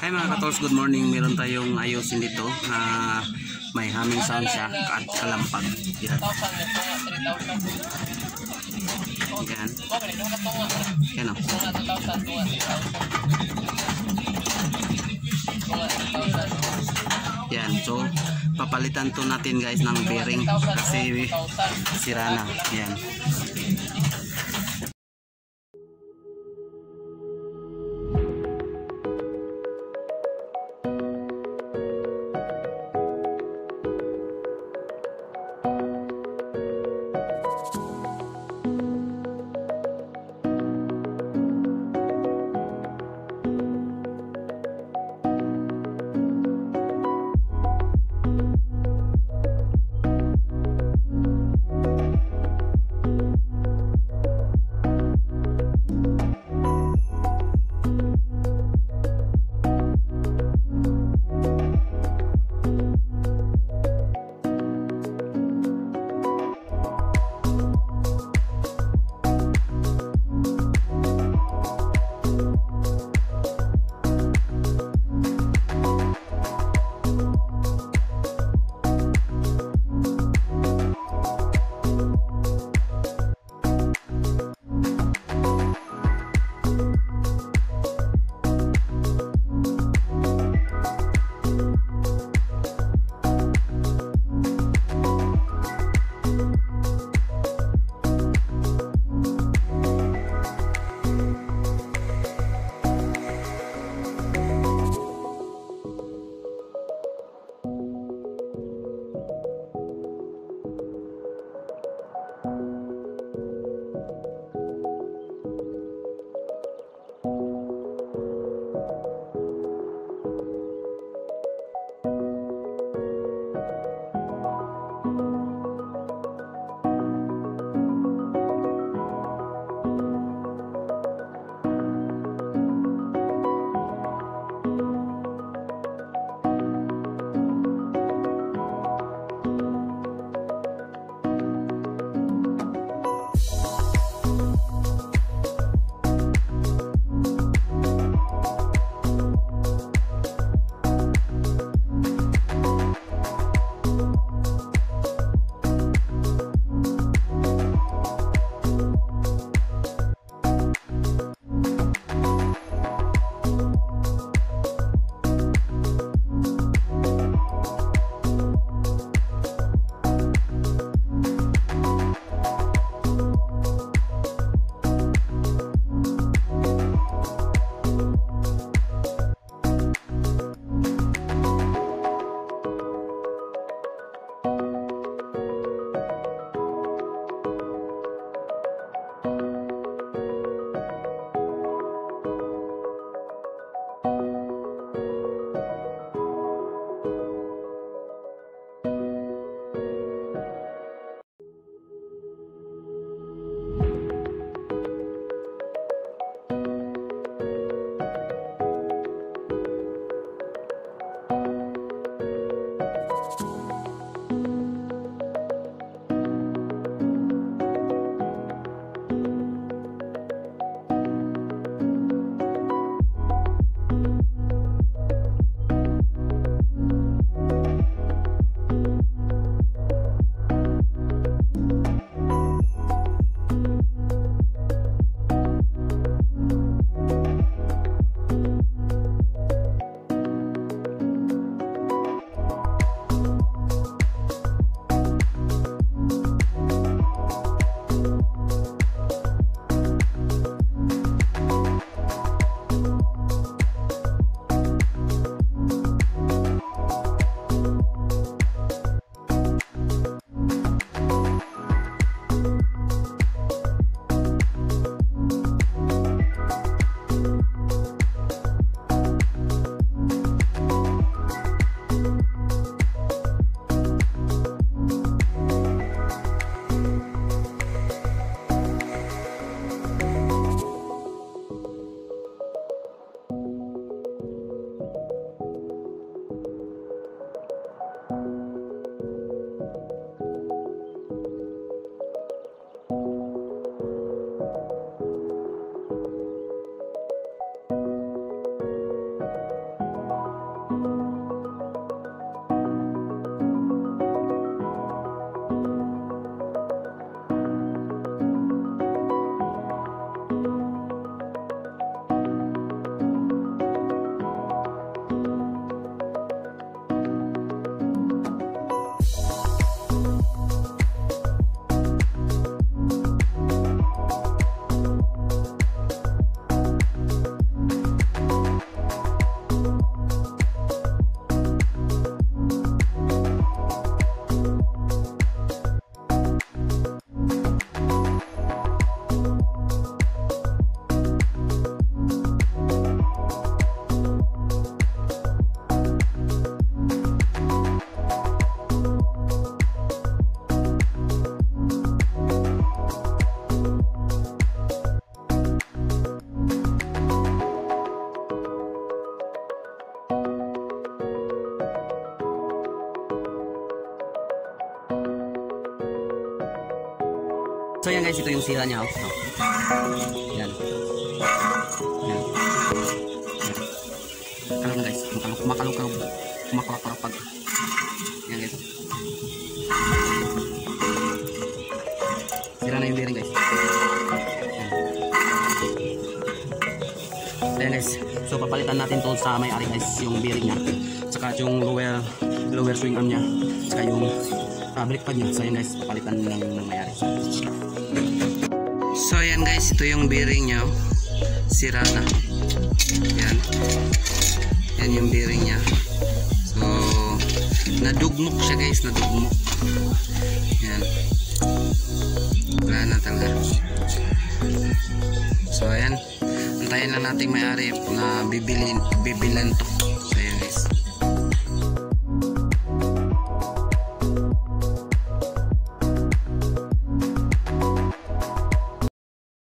Hi mga katols, good morning. Meron tayong ayusin dito na may humming sound siya at kalampag. Yan. Yan. Yan o. Yan. So, papalitan to natin guys ng bearing kasi sira na. Yan. guys, ito yung sira niya. Oh. Yan. Yan. Kalong guys, kumakalok pag. Yan guys. Sira na yung bearing guys. Yan. Ayan guys, so papalitan natin to sa may-ari guys, yung bearing niya, saka yung lower swing arm niya, saka yung brake pad niya. So ayan guys, papalitan ng may-ari. So ayan guys, ito yung bearing niya, sira na. Yan. Yan yung bearing niya. So nadugmok siya guys, nadugmok. Yan. Wala na talaga. So ayan, antayin lang natin may-ari na bibilin to.